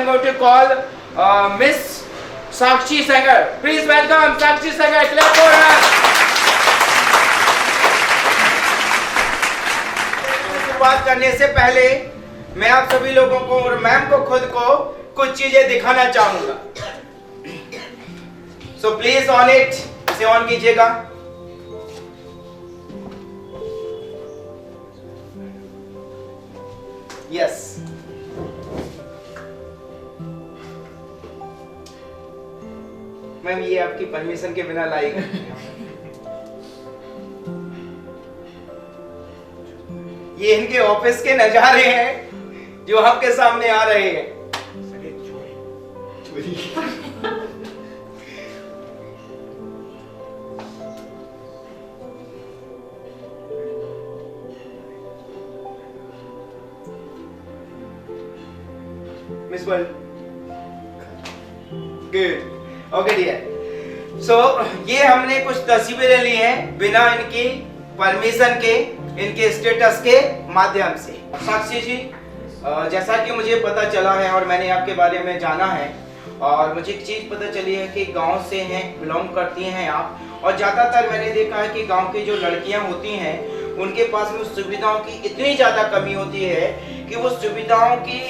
going to call Miss Sakshi Sagar. Please welcome Sakshi Sagar. Clap for her. शुरुआत करने से पहले मैं आप सभी लोगों को और मैम को खुद को कुछ चीजें दिखाना चाहूंगा. So please on it. इसे ऑन कीजिएगा. Yes. मैम ये आपकी परमिशन के बिना लाई गई. ये इनके ऑफिस के नजारे हैं जो आपके सामने आ रहे हैं. Miss World. Good. Okay dear. So ये हमने कुछ तस्वीरें ली हैं बिना इनकी परमिशन के, इनके स्टेटस के माध्यम से. साक्षी जी, जैसा कि मुझे पता चला है और मैंने आपके बारे में जाना है और मुझे एक चीज पता चली है कि गांव से हैं, बिलोंग करती हैं आप. और ज्यादातर मैंने देखा है कि गांव की जो लड़कियां होती हैं उनके पास में सुविधाओं की इतनी ज्यादा कमी होती है कि वो सुविधाओं की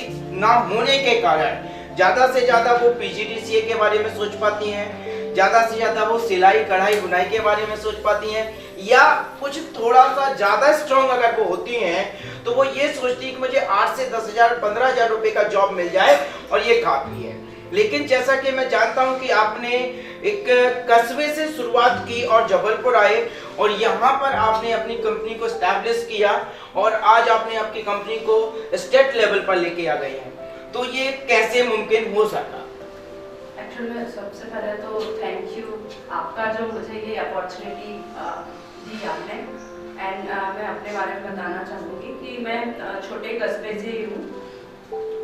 ना होने के कारण ज्यादा से ज्यादा वो पीजीडीसीए के बारे में सोच पाती हैं, ज्यादा से ज्यादा वो सिलाई कढ़ाई बुनाई के बारे में सोच पाती हैं, या कुछ थोड़ा सा ज्यादा स्ट्रॉन्ग अगर वो होती हैं तो वो ये सोचती है कि मुझे 8 से 10,000 15,000 रुपए का जॉब मिल जाए और ये काफी है. लेकिन जैसा कि मैं जानता हूं कि आपने एक कस्बे से शुरुआत की और जबलपुर आए और यहाँ पर आपने अपनी कंपनी को एस्टैब्लिश किया और आज आपने आपकी कंपनी को स्टेट लेवल पर लेके आ गए हैं. तो ये कैसे मुमकिन हो सका? एक्चुअली में सबसे पहले तो थैंक यू आपका जो मुझे ये अपॉर्चुनिटी दी आपने. एंड मैं अपने बारे में बताना चाहूँगी कि मैं छोटे कस्बे से ही हूँ.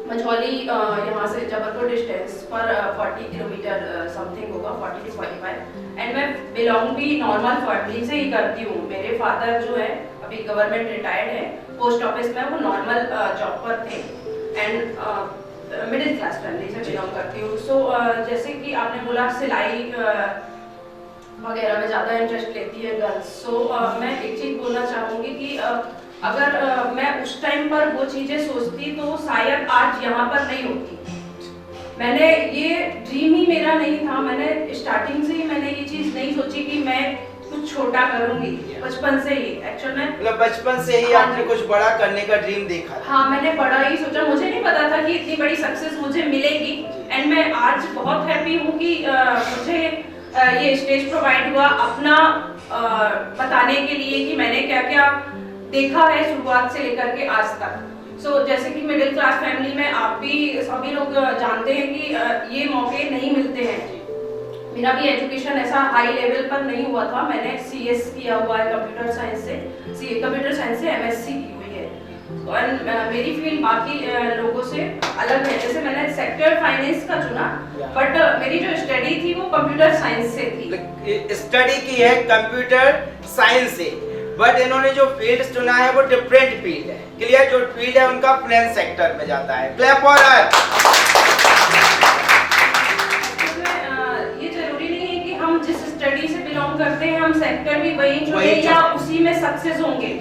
मझौली यहाँ से जबलपुर डिस्टेंस पर 40 किलोमीटर समथिंग होगा, 40 to 45. एंड मैं बिलोंग भी नॉर्मल फैमिली से ही करती हूँ. मेरे फादर जो है अभी गवर्नमेंट रिटायर्ड है, पोस्ट ऑफिस में वो नॉर्मल जॉब पर थे. एंड मिडिल क्लास फैमिली से बिलोंग करती हूँ. सो जैसे कि आपने बोला सिलाई वगैरह में ज़्यादा इंटरेस्ट लेती है गर्ल्स. सो मैं एक चीज़ बोलना चाहूँगी कि अगर मैं उस टाइम पर वो चीज़ें सोचती तो शायद आज यहाँ पर नहीं होती. मैंने ये ड्रीम ही मेरा नहीं था. मैंने स्टार्टिंग से ही मैंने ये चीज़ नहीं सोची कि मैं कुछ छोटा करूंगी. बचपन से ही एक्चुअल में मतलब बचपन से ही आपने कुछ बड़ा करने का ड्रीम देखा. हाँ, मैंने बड़ा ही सोचा. मुझे नहीं पता था कि इतनी बड़ी सक्सेस मुझे मिलेगी. एंड मैं आज बहुत हैप्पी हूँ कि मुझे ये स्टेज प्रोवाइड हुआ अपना बताने के लिए कि मैंने क्या क्या देखा है शुरुआत से लेकर के आज तक. सो जैसे कि मिडिल क्लास फैमिली में आप भी सभी लोग जानते हैं कि ये मौके नहीं मिलते हैं. मेरा भी एजुकेशन ऐसा हाई लेवल पर नहीं हुआ था. मैंने सीएस किया हुआ है कंप्यूटर साइंस से, कंप्यूटर साइंस से एमएससी की हुई है. और मेरी फील्ड बाकी लोगों से अलग है. जैसे मैंने सेक्टर फाइनेंस का चुना, बट मेरी जो स्टडी थी वो कंप्यूटर साइंस से थी. स्टडी की है कंप्यूटर साइंस से, बट इन्होंने जो फील्ड चुना है वो डिफरेंट फील्ड है. क्लियर? जो फील्ड है उनका फाइनेंस सेक्टर में जाता है. Clap for her. ये जरूरी नहीं है कि हम जिस स्टडी से बिलोंग करते हैं हम सेक्टर भी वही चुने या उसी में सक्सेस होंगे.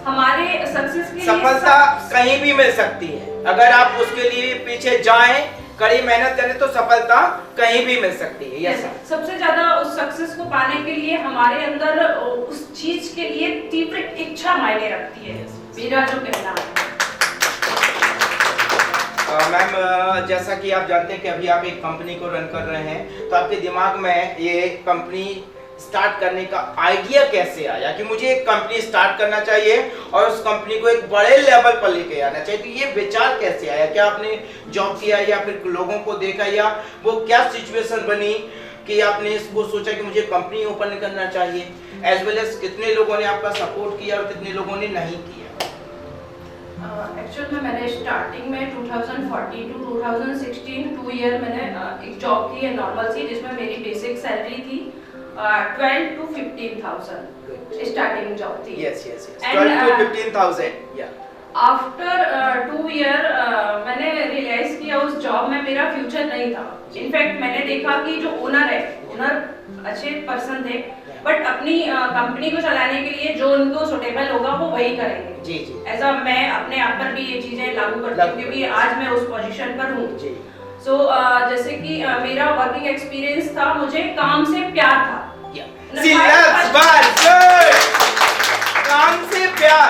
हमारे सक्सेस के सफलता कहीं भी मिल सकती है. अगर आप उसके लिए पीछे जाएं, कड़ी मेहनत करें तो सफलता कहीं भी मिल सकती है. यस. सबसे ज्यादा उस सक्सेस को पाने के लिए हमारे अंदर उस चीज के लिए तीव्र इच्छा मायने रखती है. मेरा जो कहना है. मैम, जैसा कि आप जानते हैं कि अभी आप एक कंपनी को रन कर रहे हैं, तो आपके दिमाग में ये कंपनी स्टार्ट करने का आइडिया कैसे आया कि मुझे एक कंपनी स्टार्ट करना चाहिए और उस कंपनी को एक बड़े लेवल पर लेके आना चाहिए? तो ये विचार कैसे आया? क्या आपने जॉब किया या फिर लोगों को देखा, या वो क्या सिचुएशन बनी कि आपने इसको सोचा कि मुझे कंपनी ओपन करना चाहिए? एज वेल एज कितने लोगों ने आपका सपोर्ट किया और कितने लोगों ने नहीं किया? एक्चुअल में मैंने स्टार्टिंग में 2014 टू 2016 2 ईयर मैंने एक जॉब की है नॉर्मल सी, जिसमें मेरी बेसिक सैलरी थी 12 to 15,000 स्टार्टिंग जॉब थी. Yes. 12 to 15,000. Yeah. After 2 year मैंने रियलाइज किया उस जॉब में मेरा फ्यूचर नहीं था। इनफैक्ट मैंने देखा कि जो ओनर है, ओनर अच्छे पर्सन थे, बट अपनी कंपनी को चलाने के लिए जो उनको सुटेबल होगा वो वही करेंगे। जी जी। ऐसा मैं अपने आप पर भी ये चीजें लागू करती हूँ, क्योंकि आज मैं उस पोजीशन पर हूँ। सो जैसे कि मेरा वर्किंग एक्सपीरियंस था, मुझे काम से प्यार था। काम से प्यार,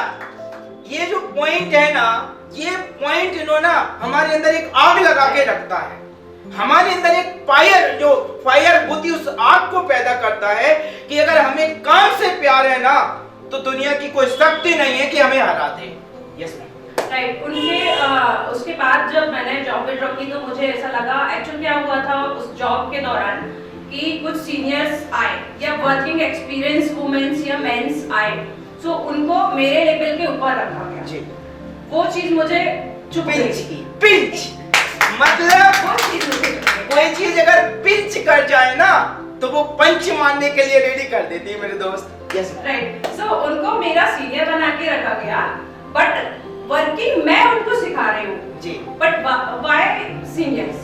ये जो पॉइंट है ना, ये पॉइंट इन्होंने हमारे अंदर एक आग लगा के रखता है, हमारे अंदर एक फायर बुद्धि उस आग को पैदा करता है कि अगर हमें काम से प्यार है ना, तो दुनिया की कोई शक्ति नहीं है कि हमें हरा दे। Yes ma'am. राइट। उनके उसके बाद जब मैंने जॉब विड्रॉ की तो मुझे ऐसा लगा, एक्चुअली क्या हुआ था उस जॉब के दौरान कि कुछ सीनियर्स आए या वर्किंग एक्सपीरियंस वुमेन्स या मेंस आए, सो उनको मेरे लेवल के ऊपर रखा गया जी। वो चीज मुझे चुप गई। पिंच मतलब कोई चीज अगर पिंच कर जाए ना तो वो पंच मारने के लिए रेडी कर देती है मेरे दोस्त। Yes right. सो उनको मेरा सीनियर बना के रखा गया, बट वर्किंग मैं उनको सिखा रही हूँ जी, बट व्हाई सीनियर्स,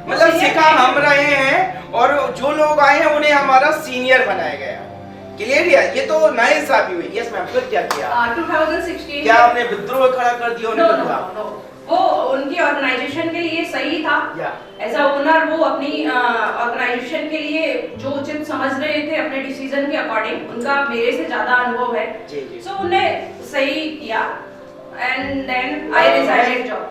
मतलब सिखा हम रहे हैं और जो लोग आए हैं उन्हें हमारा सीनियर बनाया गया। क्लियर है? ये तो नए साथी हुई। Yes ma'am. फिर क्या किया? 2016 क्या आपने विद्रोह खड़ा कर दिया उन्हें? no, वो उनकी ऑर्गेनाइजेशन के लिए सही था। एज अ ओनर वो अपनी ऑर्गेनाइजेशन के लिए जो उचित समझ रहे थे अपने डिसीजन के अकॉर्डिंग, उनका मेरे से ज्यादा अनुभव है। सो उन्हें सही किया and then I resigned job.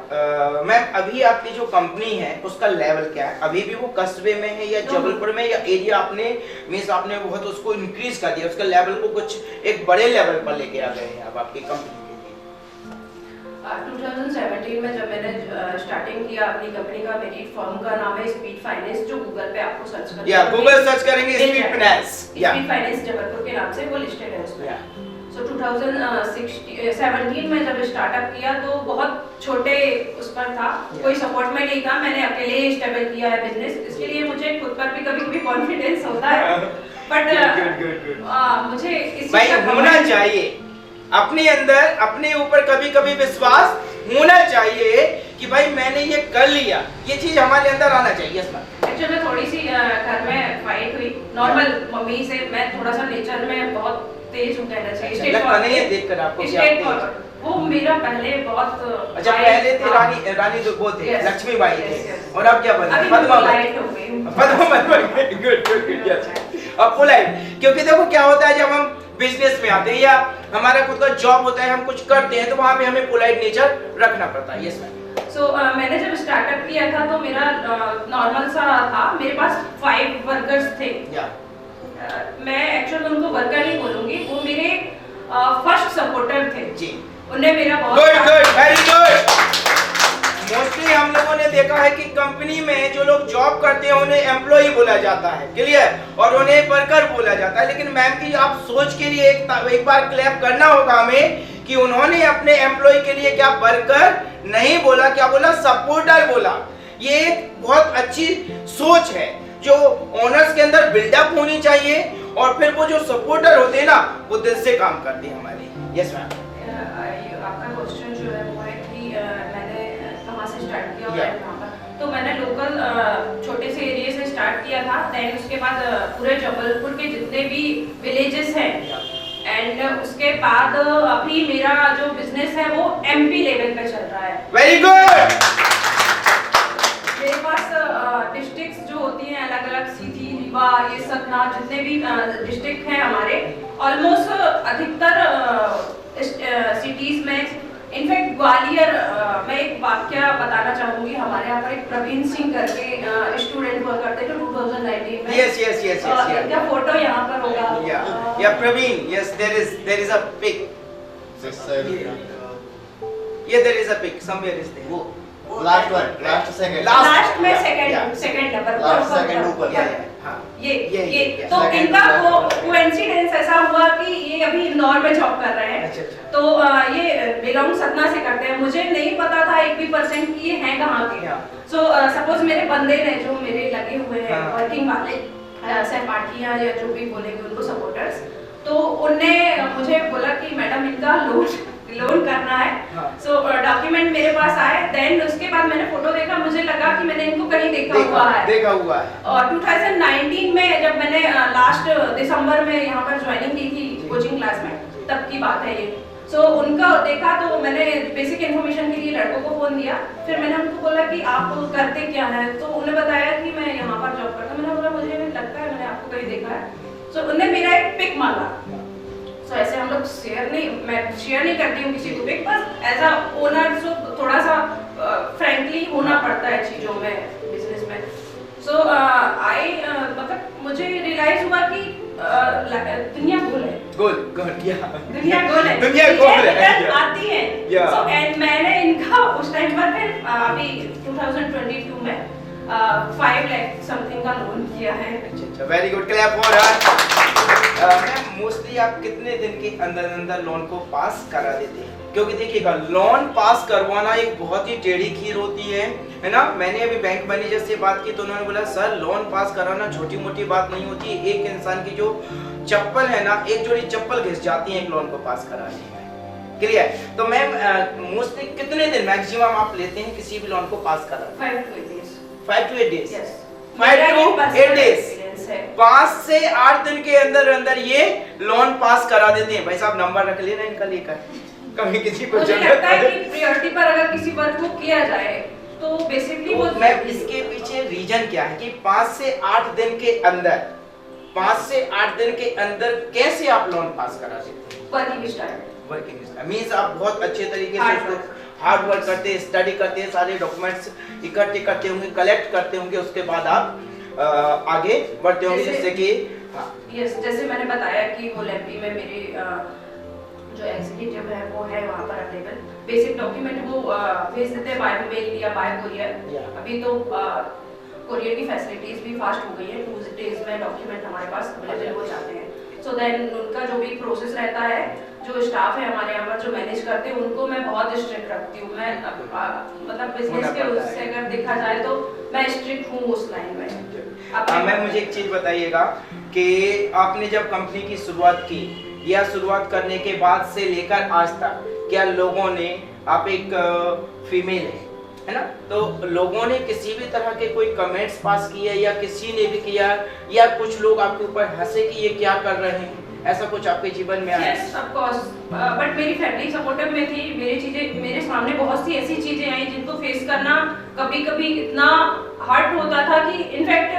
Ma'am अभी आपकी जो कंपनी है उसका लेवल क्या है? अभी भी वो कस्बे में है या जबलपुर में, या एरिया आपने मींस आपने बहुत उसको इंक्रीज कर दिया, उसका लेवल को कुछ एक बड़े लेवल पर लेके आ गए हैं अब आपकी कंपनी के लिए? 2017 में जब मैंने स्टार्टिंग किया अपनी कंपनी का, मेरी फर्म का नाम है स्पीड फाइनेंस, जो गूगल पे आपको सर्च करेंगे या गूगल सर्च करेंगे speed finance, speed finance Jabalpur के नाम से वो लिस्टेड है उसमें। सो 2017 में जब स्टार्टअप किया तो बहुत छोटे उस पर था, कोई सपोर्ट में नहीं था, मैंने अकेले ही स्टेबल किया है बिजनेस। इसके लिए मुझे खुद पर भी कभी-कभी कॉन्फिडेंस होता है, बट मुझे इस भाई होना चाहिए अपने अंदर, अपने ऊपर कभी-कभी विश्वास होना चाहिए कि भाई मैंने ये कर लिया, ये चीज हमारे अंदर आना चाहिए। Yes ma'am. एक्चुअली में थोड़ी सी घर में फाइट हुई नॉर्मल मम्मी से। मैं थोड़ा सा नेचर में बहुत तेज हूं, कहना चाहिए। लगता नहीं है देखकर आपको कि आप वो मेरा पहले बहुत अच्छा पहले थे रानी तो वो थे लक्ष्मीबाई थे, और अब क्या बना? पोलाइट हो गई। Good good good. यस अब पोलाइट, क्योंकि देखो क्या होता है जब हम बिजनेस में आते हैं या हमारा खुद का जॉब होता है, हम कुछ करते हैं तो वहां पे हमें पोलाइट नेचर रखना पड़ता है। Yes ma'am. सो मैंने जब स्टार्टअप किया था तो मेरा नॉर्मल सा था, मेरे पास 5 वर्कर्स थे। मैं एक्चुअली उनको वर्कर नहीं बोलूंगी, वो मेरे फर्स्ट सपोर्टर थे जी। उन्हें मेरा बहुत गुड वेरी गुड। मोस्टली हम लोगों ने देखा है कि कंपनी में जो लोग जॉब करते हैं उन्हें एम्प्लॉय बोला जाता है, क्लियर, और उन्हें वर्कर बोला जाता है। लेकिन मैम की आप सोच के लिए एक बार क्लैप करना होगा हमें कि उन्होंने अपने एम्प्लॉय के लिए क्या वर्कर नहीं बोला, क्या बोला? सपोर्टर बोला। ये एक बहुत अच्छी सोच है जो ओनर्स के अंदर बिल्डअप होनी चाहिए, और फिर वो जो सपोर्टर होते हैं ना वो दिल से काम करते हैं हमारे। Yes ma'am. आपका क्वेश्चन जो है वो है कि मैंने कहाँ से स्टार्ट किया और कहाँ पर, तो मैंने लोकल छोटे से एरिया से स्टार्ट किया था। देन उसके बाद पूरे जबलपुर के जितने भी विलेजेस हैं, एंड उसके बाद अभी मेरा जो बिजनेस है वो एमपी लेवल पे चल रहा है। Very good. मेरे पास डिस्ट्रिक्ट्स जो होती हैं अलग अलग, सीधी, रीवा, ये सतना, जितने भी डिस्ट्रिक्ट हैं हमारे, ऑलमोस्ट अधिकतर सिटीज में, इनफैक्ट ग्वालियर, मैं एक वाक्य बताना चाहूंगी। हमारे यहाँ पर एक प्रवीण सिंह करके स्टूडेंट हुआ करते थे 2019 में। Yes yes yes yes. इनका फोटो यहाँ पर होगा। या Praveen, yes there is a pic. ये there is a pic somewhere is there. वो लास्ट सेकंड नंबर ऊपर। हाँ ये तो इनका कोइंसिडेंस ऐसा हुआ कि ये अभी इंदौर में जॉब कर रहे हैं। अच्छा। तो ये बिलोंग सतना से करते हैं। मुझे नहीं पता था 1% की ये हैं कहाँ के। सो सपोज मेरे बंदे ने जो मेरे लगे हुए हैं वर्किंग वाले सहपाठियाँ या जो भी बोलेंगे उनको सपोर्टर्स, तो उनने मुझे बोला कि मैडम इनका लोड लोन करना है। हाँ। सो डॉक्यूमेंट मेरे पास आए, देन उसके बाद मैंने फोटो देखा, मुझे लगा कि मैंने इनको कहीं देखा हुआ है। देखा हुआ है। और 2019 में जब मैंने लास्ट दिसंबर में यहाँ पर ज्वाइनिंग की थी कोचिंग क्लास में, तब की बात है ये। सो उनका देखा तो मैंने बेसिक इन्फॉर्मेशन के लिए लड़कों को फोन दिया, फिर मैंने उनको बोला कि आप करते क्या हैं, तो उन्हें बताया कि मैं यहाँ पर जॉब करता हूँ। मैंने बोला मुझे लगता है मैंने आपको कहीं देखा है। सो उन्होंने मेरा एक पिक मांगा। सो ऐसे हम लोग मैं शेयर नहीं करती हूँ किसी को पिक, बस एज अ ओनर सो थोड़ा सा फ्रेंकली होना पड़ता है चीज़ों में, बिजनेस में। सो मतलब मुझे रियलाइज हुआ कि दुनिया गोल है। गोल या दुनिया गोल है। दुनिया गोल है। आती है। Yeah. So, and मैंने इनका उस टाइम पर फिर अभी 2022 में 5 लाख समथिंग का लोन किया है। अच्छा, very good, clap for her. Ma'am mostly आप कितने दिन के अंदर अंदर लोन को पास करा देते हैं? क्योंकि देखिएगा, लोन पास करवाना एक बहुत ही टेढ़ी खीर होती है ना। मैंने अभी बैंक मैनेजर से बात की तो उन्होंने बोला सर लोन पास कराना छोटी मोटी बात नहीं होती है, एक इंसान की जो चप्पल है ना, एक जोड़ी चप्पल घिस जाती है एक लोन को पास कराने में। क्लियर? तो मैम मोस्टली कितने दिन मैक्सिमम आप लेते हैं किसी भी लोन को पास कराने? 5 to 8 days। 5 to 8 days। Yes। 5 to 8 days। Experience है। 5 से 8 दिन के अंदर अंदर ये लोन पास करा देते हैं। भाई साहब नंबर रख लेना इनका लेकर, कभी किसी को मुझे जरूरत लगता है पड़े। कि प्रायोरिटी पर अगर किसी वर्क को किया जाए तो बेसिकली वो तो मैम इसके पीछे रीजन क्या है कि 5 से 8 दिन के अंदर, 5 से 8 दिन के अंदर कैसे आप लोन पास करा देते हैं? Working start. वर्किंग मींस आप बहुत अच्छे तरीके से Hard उसको work। हार्ड वर्क करते हैं, स्टडी करते हैं, सारे डॉक्यूमेंट्स इकट्ठे करते होंगे, कलेक्ट करते होंगे, उसके बाद आप आगे बढ़ते होंगे जैसे- जिससे कि हाँ यस, जैसे मैंने बताया कि होल एमपी में मेरे जो एग्जीक्यूटिव है वो है वहाँ पर अवेलेबल। बेसिक डॉक्यूमेंट वो भेज देते हैं बाय मेल या बाय कुरियर। Yeah। अभी तो कुरियर की फैसिलिटीज भी फास्ट हो गई है, 2 डेज में डॉक्यूमेंट हमारे पास अवेलेबल हो जाते हैं। सो देन उनका जो भी प्रोसेस रहता है, जो स्टाफ है हमारे यहाँ पर जो मैनेज करते हैं उनको मैं बहुत स्ट्रिक्ट रखती हूँ। मैं मतलब बिजनेस के उससे अगर देखा जाए तो मैं स्ट्रिक्ट हूँ उस लाइन में। मैम मुझे एक चीज बताइएगा कि आपने जब कंपनी की शुरुआत की या शुरुआत करने के बाद से लेकर आज तक क्या लोगों ने, आप एक फीमेल है ना, तो लोगों ने किसी भी तरह के कोई कमेंट्स पास किए या किसी ने भी किया या कुछ लोग आपके ऊपर हंसे कि ये क्या कर रहे हैं, ऐसा कुछ आपके जीवन में आया? यस ऑफ कोर्स, बट मेरी फैमिली सपोर्टिव में थी। मेरे सामने बहुत सी ऐसी चीजें आई जिनको फेस करना कभी-कभी इतना हार्ड होता था कि इनफैक्ट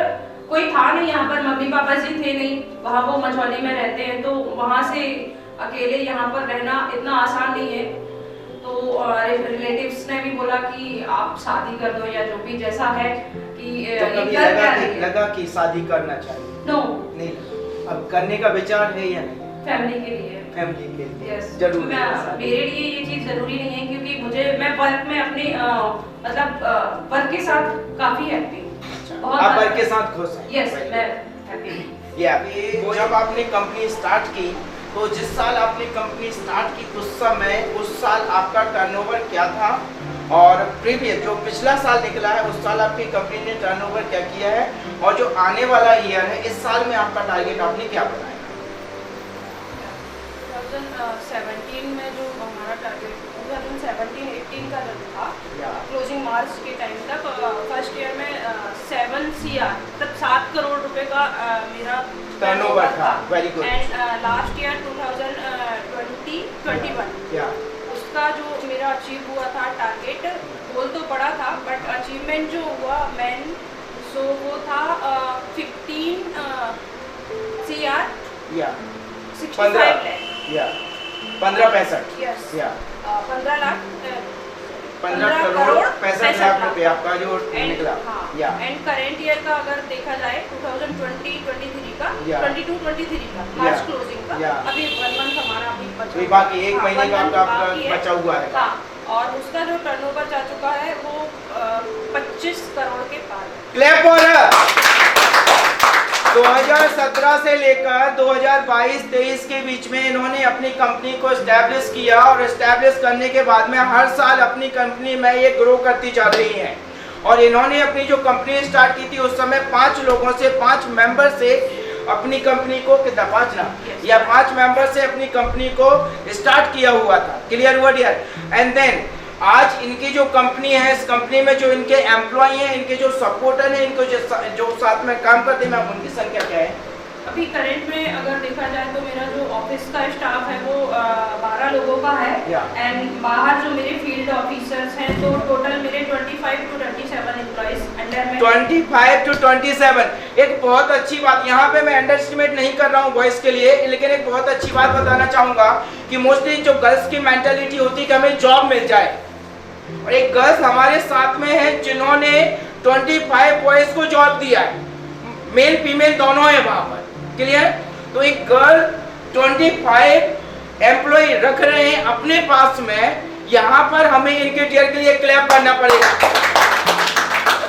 कोई था नहीं यहाँ पर, मम्मी पापा जी थे नहीं, वहाँ वो मझौली में रहते हैं, तो वहाँ से अकेले यहाँ पर रहना इतना आसान नहीं है। तो रिलेटिव्स ने भी बोला कि आप शादी कर दो या जो भी जैसा है कि तो कभी लगा कि शादी करना चाहिए? नो, नहीं, अब करने का विचार है या नहीं? फैमिली के लिए। फैमिली के लिए यस, जरूर। मेरे लिए ये चीज जरूरी नहीं है क्योंकि मैं वर्क में अपने मतलब वर्क के साथ काफी हैप्पी हूँ। आप वर्क के साथ खुश हैं? यस, मैं हैप्पी हूँ। ये जब आपने कंपनी स्टार्ट की तो जिस साल आपने कंपनी स्टार्ट की उस साल आपका टर्नओवर क्या था, और प्रीवियस जो पिछला साल निकला है उस साल आपकी कंपनी ने टर्नओवर क्या किया है, और जो आने वाला ईयर है इस साल में आपका टारगेट आपने क्या बनाया? 2017 में जो हमारा टारगेट 2017-18 का जब था, या क्लोजिंग मार्च के टाइम तक फर्स्ट ईयर में 7 CR मतलब 7 करोड़ रुपए का मेरा टर्नओवर था। Very good. And last year 2020-21 या उसका जो मेरा अचीव हुआ था टारगेट, गोल तो बड़ा था बट अचीवमेंट जो हुआ मेन सो वो था 15 CR या 65 लाख। या 1565 यस, या 15 लाख 15 करोड़ 65 लाख रुपए आपका जो निकला। या एंड करंट ईयर का अगर देखा जाए 2020-23 का, Yeah. 22-23 का मार्च Yeah. क्लोजिंग का, Yeah. अभी 1 मंथ हमारा अभी बचा अभी हुआ है। बाकी एक हाँ, महीने का 1 month आपका बाकी है। बचा हुआ है। हाँ, और उसका जो टर्नओवर जा चुका है वो 25 करोड़ के पार है। क्लैप फॉर 2017 से लेकर 2022-23 के बीच में इन्होंने अपनी कंपनी को एस्टैब्लिश किया, और एस्टैब्लिश करने के बाद में हर साल अपनी कंपनी में ये ग्रो करती जा रही हैं। और इन्होंने अपनी जो कंपनी स्टार्ट की थी उस समय 5 लोगों से, 5 मेंबर से अपनी कंपनी को कितना 5 ना Yes. या 5 मेंबर से अपनी कंपनी को स्टार्ट किया हुआ था। क्लियर हुआ डियर? एंड देन आज इनकी जो कंपनी है, इस कंपनी में जो इनके एम्प्लॉय हैं, इनके जो सपोर्टर हैं, इनको जो साथ में काम करते हैं, मैम उनकी संख्या क्या है? अभी करंट में अगर देखा जाए तो मेरा जो ऑफिस का स्टाफ है वो 12 लोगों का है एंड बाहर जो मेरे फील्ड ऑफिसर्स हैं तो टोटल मेरे 25 to 27 एम्प्लॉइज अंडर में। 25 to 27 एक बहुत अच्छी बात, यहाँ पे मैं अंडरएस्टिमेट नहीं कर रहा हूँ बॉयज के लिए, लेकिन एक बहुत अच्छी बात बताना चाहूँगा कि मोस्टली जो गर्ल्स की मेंटालिटी होती है कि हमें जॉब मिल जाए, और एक गर्ल्स हमारे साथ में है जिन्होंने 25 बॉयज को जॉब दिया है, मेल फीमेल दोनों है वहाँ पर। क्लियर? तो एक गर्ल 25 एम्प्लॉय रख रहे हैं अपने पास में, यहाँ पर हमें इनके डियर के लिए क्लैप करना पड़ेगा।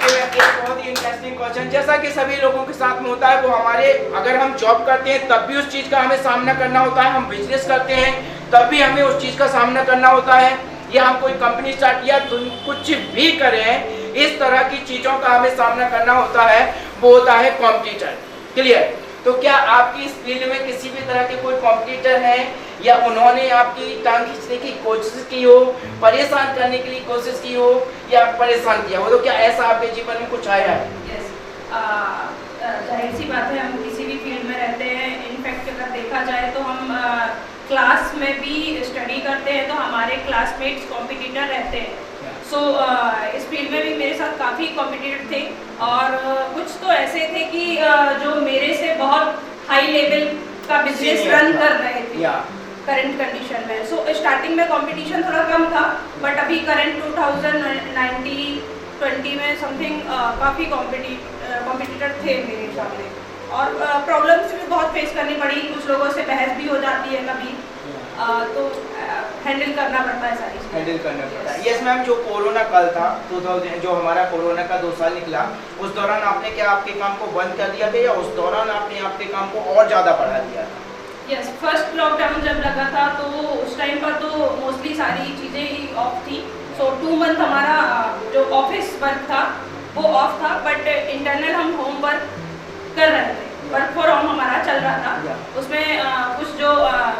एक बहुत ही इंटरेस्टिंग क्वेश्चन, जैसा कि सभी लोगों के साथ में होता है, वो हमारे अगर हम जॉब करते हैं तब भी उस चीज का हमें सामना करना होता है, हम बिजनेस करते हैं तब भी हमें उस चीज का सामना करना होता है, या हम कोई कंपनी स्टार्ट या कुछ भी करें, इस तरह की चीजों का हमें सामना करना होता है, वो होता है कॉम्पिटिटर। क्लियर? तो क्या आपकी इस फील्ड में किसी भी तरह के कोई कॉम्पिटिटर हैं या उन्होंने आपकी टांग खींचने की कोशिश की हो, परेशान करने के लिए कोशिश की हो या परेशान किया हो, तो क्या ऐसा आपके जीवन में कुछ आया है? यस, जाहिर सी बात है, हम किसी भी फील्ड में रहते हैं। इनफैक्ट अगर देखा जाए तो हम क्लास में भी स्टडी करते हैं तो हमारे क्लासमेट्स कॉम्पिटिटर रहते हैं। सो इस फील्ड में भी मेरे साथ काफ़ी कॉम्पिटिटर थे और कुछ तो ऐसे थे कि जो मेरे से बहुत हाई लेवल का बिजनेस रन कर रहे थे करंट कंडीशन में। सो स्टार्टिंग में कंपटीशन थोड़ा कम था, बट अभी करंट 2019-20 में समथिंग काफ़ी कॉम्पिटिटर थे मेरे सामने और प्रॉब्लम्स भी बहुत फेस करनी पड़ी, कुछ लोगों से बहस भी हो जाती है कभी, तो हैंडल करना पड़ता है सारी चीज़ें। हैंडल करना पड़ता है। यस मैम, जो कोरोना काल था 2000 जो हमारा कोरोना का 2 साल निकला, उस दौरान आपने क्या आपके काम को बंद कर दिया था या उस दौरान आपने आपके काम को और ज़्यादा बढ़ा दिया था? यस, फर्स्ट लॉकडाउन जब लगा था तो उस टाइम पर तो मोस्टली सारी चीज़ें ही ऑफ थी। सो 2 मंथ हमारा जो ऑफिस वर्क था वो ऑफ था, बट इंटरनल हम होम वर्क कर रहे थे, वर्क फॉर होम हमारा चल रहा था। उसमें कुछ जो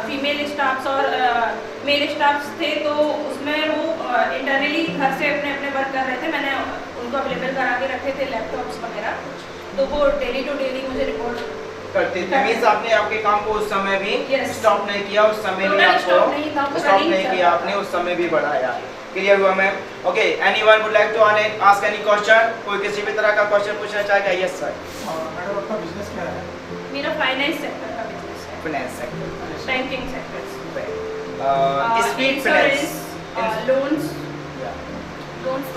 फीमेल स्टाफ्स और मेल स्टाफ्स थे तो उसमें वो इंटरनली घर से अपने अपने वर्क कर रहे थे। मैंने उनको अवेलेबल करा के रखे थे लैपटॉप्स वगैरह, तो वो डेली टू डेली मुझे रिपोर्ट करते थे। मींस आपने आपके काम को उस समय भी स्टॉप नहीं किया, उस समय भी आपको स्टॉप नहीं किया, आपने उस समय भी बढ़ाया। क्लियर हुआ ma'am? Okay, anyone would like to ask any question? कोई किसी भी तरह का क्वेश्चन पूछना चाहेगा? Yes sir. मैडम, आपका बिजनेस क्या है? मेरा फाइनेंस सेक्टर का बिजनेस है। Finance sector, banking sector, speed finance, loans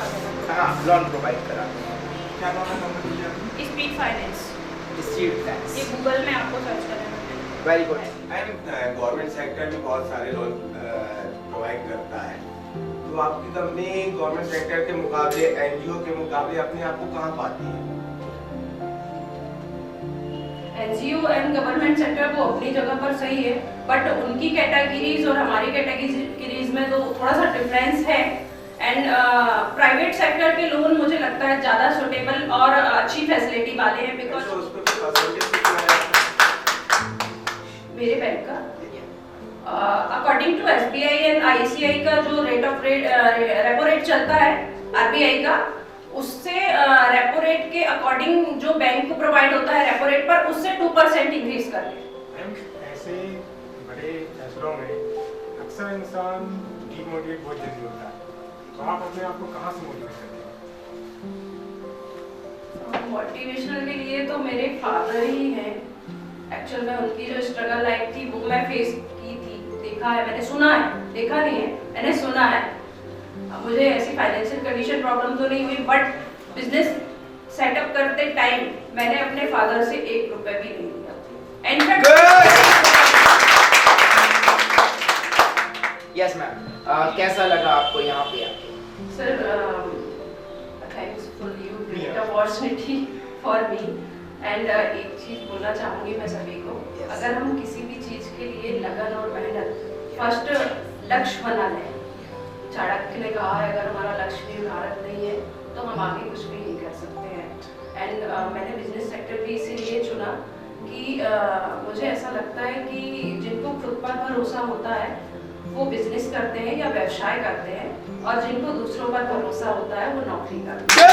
वगैरह। हाँ, लोन प्रोवाइड कराते हैं। क्या नाम है कंपनी की? स्पीड फाइनेंस, स्पीड फाइनेंस, ये गूगल में आपको सर्च करना है। Very good. गवर्नमेंट सेक्टर भी बहुत सारे लोन प्रोवाइड करता है, तो आपकी कंपनी गवर्नमेंट सेक्टर के मुकाबले, एनजीओ के मुकाबले अपने आप को कहाँ पाती है? एनजीओ एंड गवर्नमेंट सेक्टर वो अपनी जगह पर सही है, बट उनकी कैटेगरीज और हमारी कैटेगरीज में तो थोड़ा सा डिफरेंस है। एंड प्राइवेट सेक्टर के लोन मुझे लगता है ज़्यादा सुटेबल और अच्छी फैसिलिटी वाले हैं, बिकॉज तो उस पर परसेंटेज कितना है? मेरे बैंक का according to SBI and ICI का जो रेपो रेट चलता है आरबीआई का, उससे रेपो रेट के अकॉर्डिंग जो बैंक को प्रोवाइड होता है रेपो रेट पर, उससे 2% इंक्रीज कर ले। ऐसे बड़े फैसलों में अक्सर इंसान डीमोटिवेट बहुत जल्दी होता है, तो आप अपने आप को कहाँ से मोटिवेट करते हैं? मोटिवेशनल के लिए तो मेरे फादर ही हैं। एक्चुअल में उनकी जो स्ट्रगल लाइफ थी वो मैं फेस की थी, देखा है मैंने, सुना है, देखा नहीं है, मैंने सुना है। मुझे ऐसी फाइनेंशियल कंडीशन प्रॉब्लम तो नहीं हुई, बट बिजनेस सेटअप करते टाइम मैंने अपने फादर से 1 रुपए भी नहीं लिया। इनफैक्ट यस मैम, कैसा लगा आपको यहाँ पे आके? Sir, thanks for you great opportunity for me. And एक चीज़ बोलना चाहूँगी मैं सभी को, अगर हम किसी भी चीज़ के लिए लगन और मेहनत फर्स्ट लक्ष्य बना लें। चाणक्य ने कहा है, अगर हमारा लक्ष्य निर्धारित नहीं है तो हम आगे कुछ भी नहीं कर सकते हैं। एंड मैंने बिजनेस सेक्टर भी इसीलिए चुना कि मुझे ऐसा लगता है कि जिनको खुद पर भरोसा होता है वो बिजनेस करते हैं या व्यवसाय करते हैं, और जिनको दूसरों पर भरोसा होता है वो नौकरी करते हैं।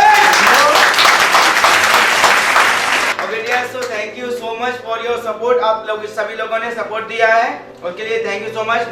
Okay dear, so thank you so much for your support. आप लोग सभी लोगों ने सपोर्ट दिया है, उसके लिए थैंक यू सो मच।